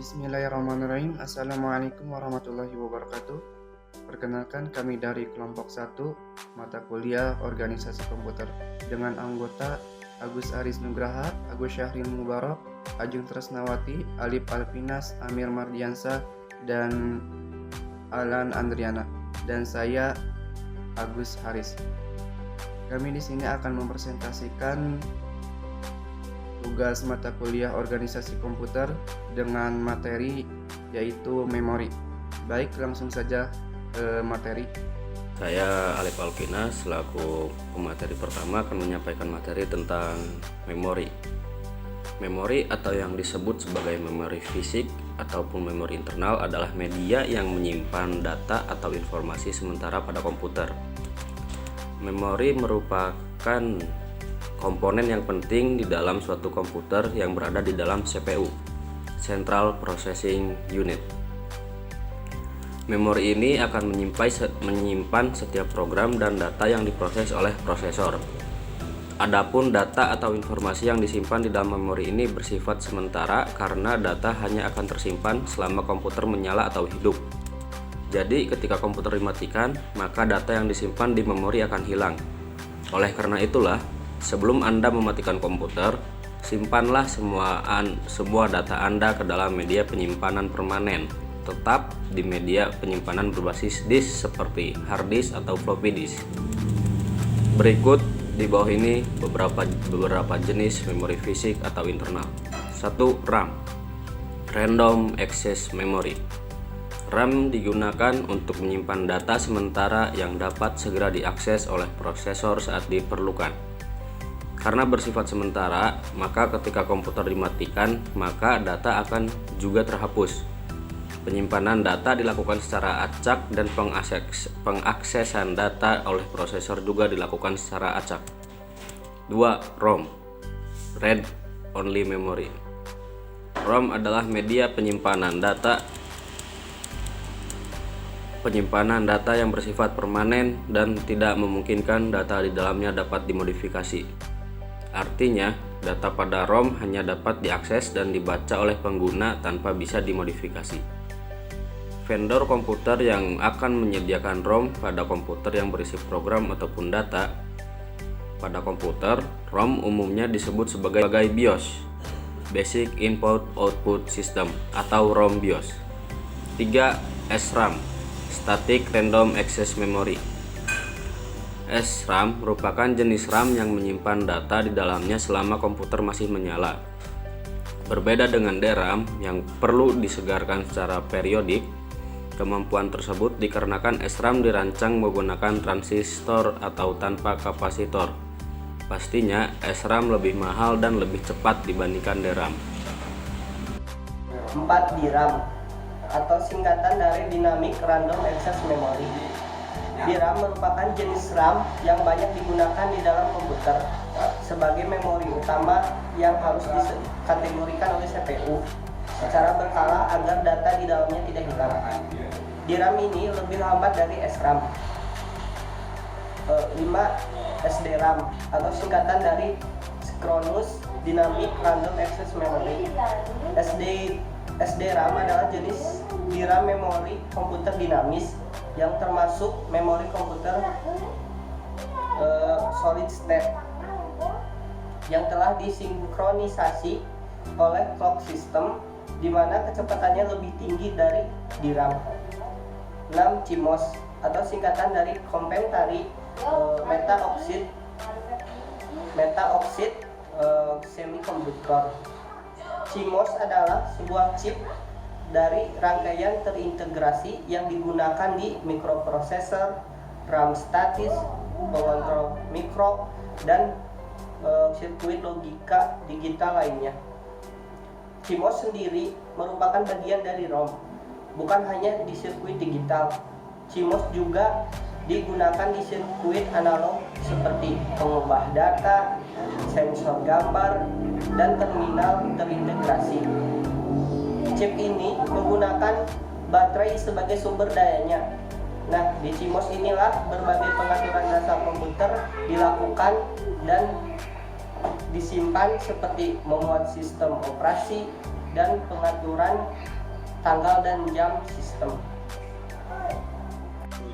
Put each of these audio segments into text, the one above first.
Bismillahirrahmanirrahim. Assalamualaikum warahmatullahi wabarakatuh. Perkenalkan, kami dari kelompok 1 mata kuliah organisasi komputer dengan anggota Agus Aris Nugraha, Agus Syahril Mubarak, Ajeng Tresnawati, Alif Alpinas, Amir Mardiansa, dan Alan Andriana, dan saya Agus Haris. Kami di sini akan mempresentasikan tugas mata kuliah organisasi komputer dengan materi yaitu memori. Baik, langsung saja ke materi. Saya Alif Alpinas selaku pemateri pertama akan menyampaikan materi tentang memori. Memori atau yang disebut sebagai memori fisik ataupun memori internal adalah media yang menyimpan data atau informasi sementara pada komputer. Memori merupakan komponen yang penting di dalam suatu komputer yang berada di dalam CPU, Central Processing Unit. Memori ini akan menyimpan setiap program dan data yang diproses oleh prosesor. Adapun data atau informasi yang disimpan di dalam memori ini bersifat sementara karena data hanya akan tersimpan selama komputer menyala atau hidup. Jadi ketika komputer dimatikan, maka data yang disimpan di memori akan hilang. Oleh karena itulah, sebelum Anda mematikan komputer, simpanlah semua data Anda ke dalam media penyimpanan permanen, tetap di media penyimpanan berbasis disk seperti hard disk atau floppy disk. Berikut di bawah ini beberapa jenis memori fisik atau internal. 1. RAM, Random Access Memory. RAM digunakan untuk menyimpan data sementara yang dapat segera diakses oleh prosesor saat diperlukan. Karena bersifat sementara, maka ketika komputer dimatikan, maka data akan juga terhapus. Penyimpanan data dilakukan secara acak dan pengaksesan data oleh prosesor juga dilakukan secara acak. 2. ROM, Read Only Memory. ROM adalah media penyimpanan data yang bersifat permanen dan tidak memungkinkan data di dalamnya dapat dimodifikasi. Artinya, data pada ROM hanya dapat diakses dan dibaca oleh pengguna tanpa bisa dimodifikasi. Vendor komputer yang akan menyediakan ROM pada komputer yang berisi program ataupun data pada komputer, ROM umumnya disebut sebagai BIOS, Basic Input Output System, atau ROM BIOS. 3. SRAM, Static Random Access Memory. SRAM merupakan jenis RAM yang menyimpan data di dalamnya selama komputer masih menyala. Berbeda dengan DRAM yang perlu disegarkan secara periodik, kemampuan tersebut dikarenakan SRAM dirancang menggunakan transistor atau tanpa kapasitor. Pastinya SRAM lebih mahal dan lebih cepat dibandingkan DRAM. 4. DRAM atau singkatan dari Dynamic Random Access Memory. DRAM merupakan jenis RAM yang banyak digunakan di dalam komputer sebagai memori utama yang harus dikategorikan oleh CPU secara berkala agar data di dalamnya tidak hilang. DRAM ini lebih lambat dari SRAM. 5. SDRAM atau singkatan dari Synchronous Dynamic Random Access Memory. SDRAM adalah jenis DRAM memori komputer dinamis yang termasuk memori komputer solid state yang telah disinkronisasi oleh clock system di mana kecepatannya lebih tinggi dari DRAM. 6. CMOS atau singkatan dari Complementary Meta-Oxide Semiconductor. CMOS adalah sebuah chip dari rangkaian terintegrasi yang digunakan di mikroprosesor, RAM statis, pengontrol mikro, dan sirkuit logika digital lainnya. CMOS sendiri merupakan bagian dari ROM, bukan hanya di sirkuit digital. CMOS juga digunakan di sirkuit analog seperti pengubah data, sensor gambar, dan terminal terintegrasi. Chip ini menggunakan baterai sebagai sumber dayanya. Nah, di CMOS inilah berbagai pengaturan dasar komputer dilakukan dan disimpan seperti memuat sistem operasi, dan pengaturan tanggal dan jam sistem.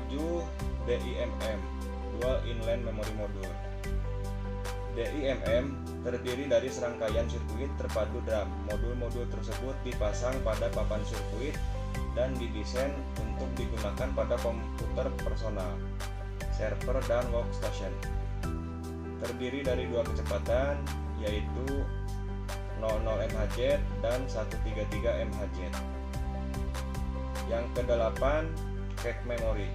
7. DIMM Dual Inline Memory Module. DIMM terdiri dari serangkaian sirkuit terpadu DRAM. Modul-modul tersebut dipasang pada papan sirkuit dan didesain untuk digunakan pada komputer personal, server, dan workstation. Terdiri dari dua kecepatan, yaitu 00 MHz dan 133 MHz. Yang ke-8, cache memory.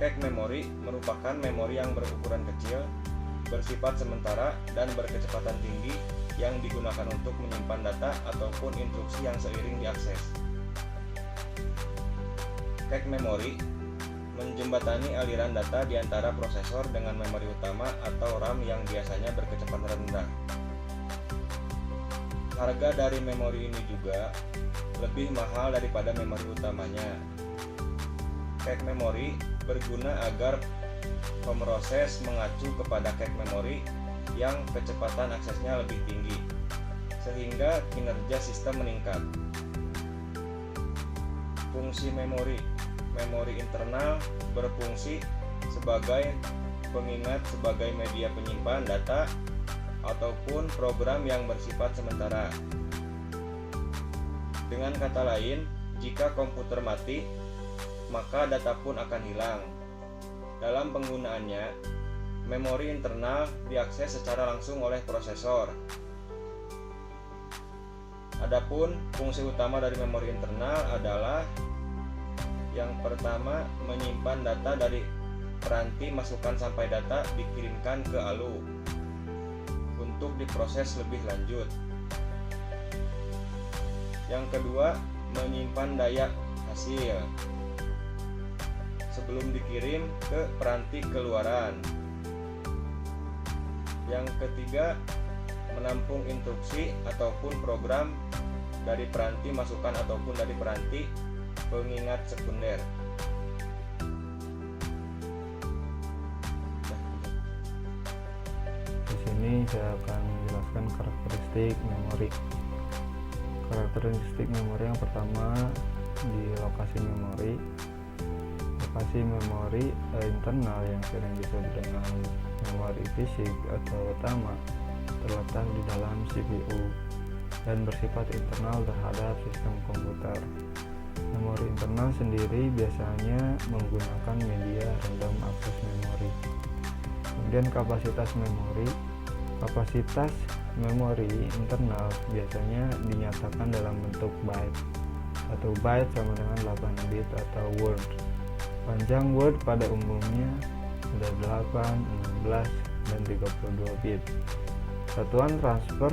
Cache memory merupakan memori yang berukuran kecil, bersifat sementara, dan berkecepatan tinggi yang digunakan untuk menyimpan data ataupun instruksi yang seiring diakses. Cache memory menjembatani aliran data di antara prosesor dengan memori utama atau RAM yang biasanya berkecepatan rendah. Harga dari memori ini juga lebih mahal daripada memori utamanya. Cache memory berguna agar pemroses mengacu kepada cache memory yang kecepatan aksesnya lebih tinggi, sehingga kinerja sistem meningkat. Fungsi memori. Memori internal berfungsi sebagai pengingat sebagai media penyimpan data ataupun program yang bersifat sementara. Dengan kata lain, jika komputer mati, maka data pun akan hilang. Dalam penggunaannya, memori internal diakses secara langsung oleh prosesor. Adapun fungsi utama dari memori internal adalah yang pertama, menyimpan data dari peranti masukan sampai data dikirimkan ke ALU untuk diproses lebih lanjut. Yang kedua, menyimpan daya hasil sebelum dikirim ke peranti keluaran. Yang ketiga, menampung instruksi ataupun program dari peranti masukan ataupun dari peranti pengingat sekunder. Di sini saya akan menjelaskan karakteristik memori. Karakteristik memori yang pertama di lokasi memori. Lokasi memori internal yang sering disebut dengan memori fisik atau utama terletak di dalam CPU dan bersifat internal terhadap sistem komputer. Memori internal sendiri biasanya menggunakan media random access memory. Kemudian kapasitas memori. Kapasitas memori internal biasanya dinyatakan dalam bentuk byte. 1 byte sama dengan 8 bit atau word. Panjang word pada umumnya ada 8, 16, dan 32 bit. Satuan transfer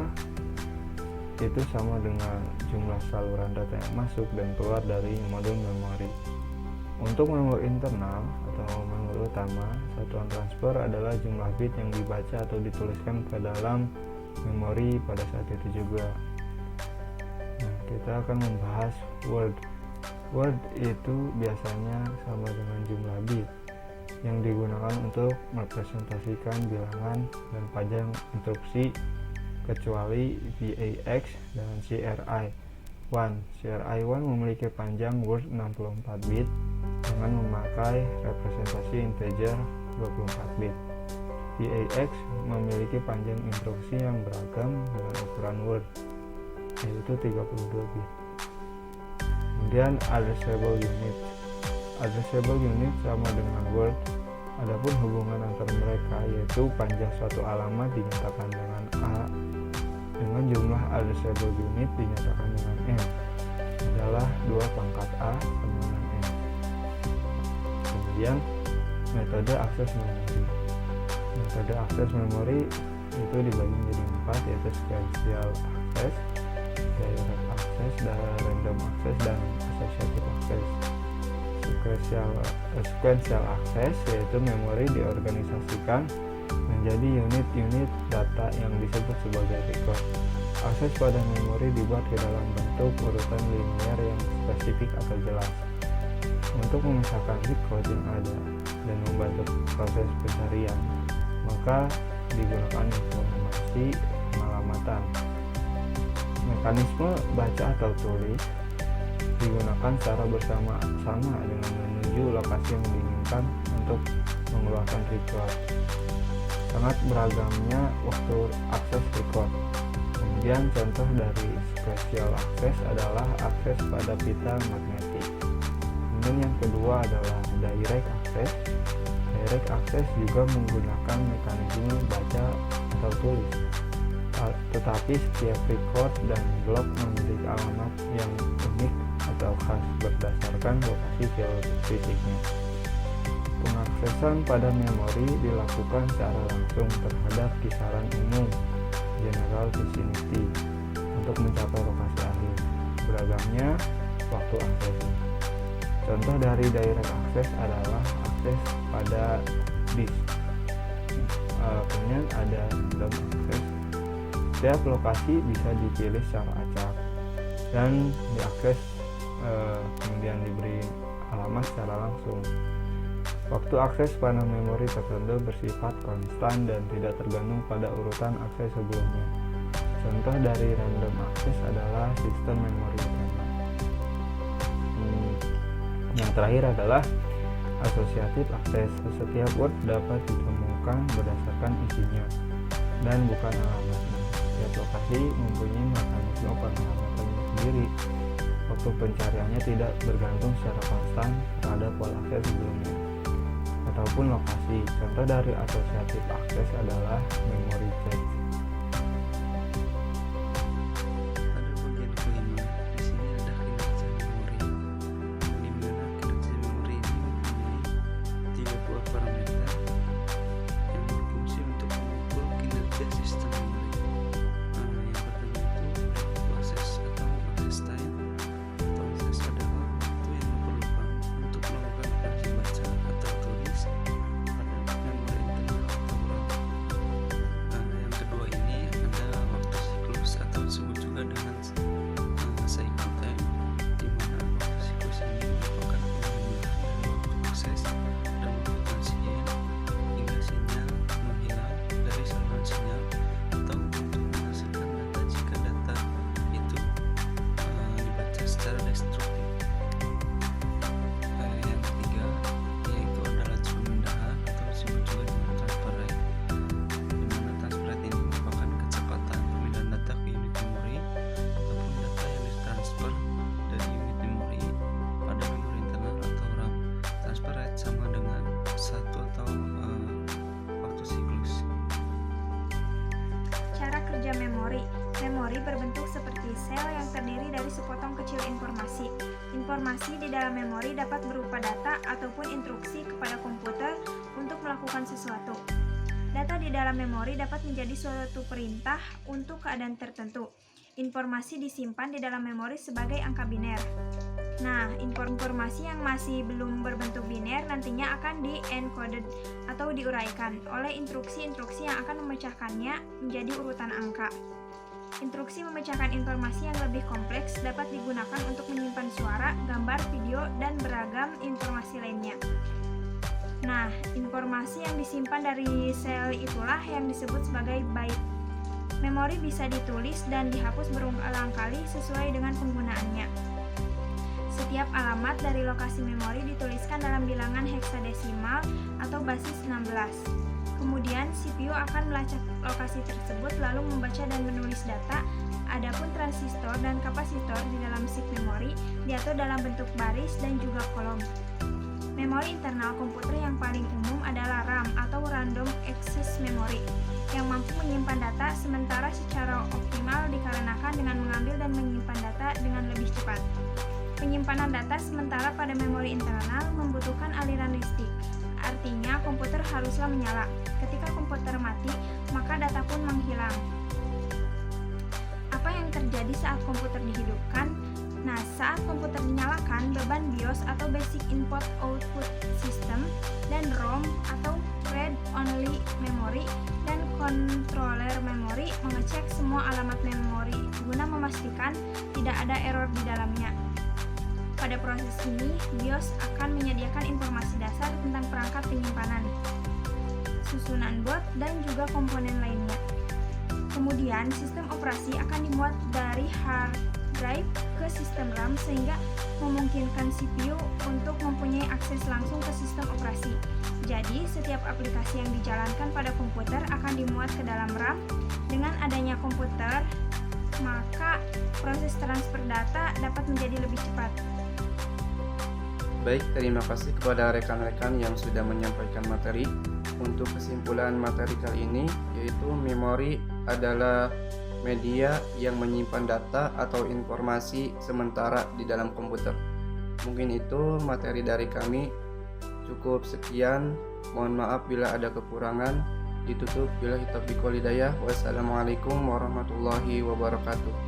itu sama dengan jumlah saluran data yang masuk dan keluar dari modul memori. Untuk memori internal atau memori utama, satuan transfer adalah jumlah bit yang dibaca atau dituliskan ke dalam memori pada saat itu juga. Nah, kita akan membahas word. Word itu biasanya sama dengan jumlah bit yang digunakan untuk merepresentasikan bilangan dan panjang instruksi kecuali VAX dan CRI1. CRI1 memiliki panjang word 64 bit dengan memakai representasi integer 24 bit. VAX memiliki panjang instruksi yang beragam dengan ukuran word, yaitu 32 bit. Kemudian addressable unit. Addressable unit sama dengan word, adapun hubungan antar mereka yaitu panjang suatu alamat dinyatakan dengan A dengan jumlah addressable unit dinyatakan dengan N adalah 2 pangkat A sama dengan N. Kemudian metode akses memori. Metode akses memori itu dibagi menjadi 4, yaitu sequential access, direct access, random access, dan associative access. Sequential access yaitu memori diorganisasikan menjadi unit-unit data yang disebut sebagai record. Akses pada memori dibuat ke dalam bentuk urutan linear yang spesifik atau jelas. Untuk memisahkan record yang ada dan membantu proses pencarian, maka digunakan informasi pengalamatan. Mekanisme baca atau tulis digunakan secara bersama-sama dengan menuju lokasi yang diinginkan untuk mengeluarkan record. Sangat beragamnya waktu akses record. Kemudian contoh dari special access adalah akses pada pita magnetik. Kemudian yang kedua adalah direct access. Direct access juga menggunakan mekanisme baca atau tulis. Tetapi setiap record dan blok memiliki alamat yang unik atau khas berdasarkan lokasi geofisiknya. Pengaksesan pada memori dilakukan secara langsung terhadap kisaran umum general vicinity untuk mencapai lokasi akhir. Beragamnya waktu aksesnya. Contoh dari direct access adalah akses pada disk. Kemudian ada random access. Setiap lokasi bisa dipilih secara acak dan diakses, kemudian diberi alamat secara langsung. Waktu akses pada memori tertentu bersifat konstan dan tidak tergantung pada urutan akses sebelumnya. Contoh dari random access adalah sistem memori internal. Yang terakhir adalah associative access. Setiap word dapat ditemukan berdasarkan isinya dan bukan alamatnya. Setiap lokasi mempunyai mekanisme penghematan sendiri. Waktu pencariannya tidak bergantung secara konstan pada pola akses sebelumnya ataupun lokasi. Contoh dari associative access adalah memory cache. Pada bagian kelima, di sini ada kinerja memori, di mana kinerja memori ini mempunyai 3 buah parameter yang berfungsi untuk mengukur kinerja sistem memori. Yang pertama itu proses atau access time. Proses adalah waktu yang diperlukan untuk melakukan operasi baca atau tulis pada memori internal atau RAM. Yang kedua ini ada waktu siklus atau disebut juga dengan cycle time, di mana waktu siklus ini merupakan pengambilan dari waktu proses dan waktu transien hingga sinyal menghilang dari saluran sinyal atau untuk menghasilkan data jika data itu dibaca secara destruktif. Yang ketiga yaitu adalah pemindahan atau disebut juga dengan transfer rate, di mana transfer rate ini merupakan kecepatan pemindahan data ke unit memori ataupun data yang ditransfer dari unit memori pada memori internal atau RAM. Transfer rate sama dengan satu atau waktu siklus. Cara kerja memori. Memori berbentuk seperti sel yang terdiri dari sepotong kecil informasi. Informasi di dalam memori dapat berupa data ataupun instruksi kepada komputer untuk melakukan sesuatu. Data di dalam memori dapat menjadi suatu perintah untuk keadaan tertentu. Informasi disimpan di dalam memori sebagai angka biner. Nah, informasi yang masih belum berbentuk biner nantinya akan di-encoded atau diuraikan oleh instruksi-instruksi yang akan memecahkannya menjadi urutan angka. Instruksi memecahkan informasi yang lebih kompleks dapat digunakan untuk menyimpan suara, gambar, video, dan beragam informasi lainnya. Nah, informasi yang disimpan dari sel itulah yang disebut sebagai byte. Memori bisa ditulis dan dihapus berulang kali sesuai dengan penggunaannya. Setiap alamat dari lokasi memori dituliskan dalam bilangan heksadesimal atau basis 16. Kemudian CPU akan melacak lokasi tersebut lalu membaca dan menulis data. Adapun transistor dan kapasitor di dalam chip memori diatur dalam bentuk baris dan juga kolom. Memori internal komputer yang paling umum adalah RAM atau Random Access Memory yang mampu menyimpan data sementara secara optimal dikarenakan dengan mengambil dan menyimpan data dengan lebih cepat. Penyimpanan data sementara pada memori internal membutuhkan aliran listrik. Artinya komputer haruslah menyala. Ketika komputer mati, maka data pun menghilang. Apa yang terjadi saat komputer dihidupkan? Nah, saat komputer dinyalakan, beban BIOS atau Basic Input Output System dan ROM atau Read Only Memory dan Controller Memory mengecek semua alamat memori guna memastikan tidak ada error di dalamnya. Pada proses ini, BIOS akan menyediakan informasi dasar tentang perangkat penyimpanan, susunan boot, dan juga komponen lainnya. Kemudian sistem operasi akan dimuat dari hard drive ke sistem RAM sehingga memungkinkan CPU untuk mempunyai akses langsung ke sistem operasi. Jadi, setiap aplikasi yang dijalankan pada komputer akan dimuat ke dalam RAM. Dengan adanya komputer, maka proses transfer data dapat menjadi lebih cepat. Baik, terima kasih kepada rekan-rekan yang sudah menyampaikan materi. Untuk kesimpulan materi kali ini, yaitu memori adalah media yang menyimpan data atau informasi sementara di dalam komputer. Mungkin itu materi dari kami. Cukup sekian. Mohon maaf bila ada kekurangan. Ditutup billahi taufiq wal hidayah. Wassalamualaikum warahmatullahi wabarakatuh.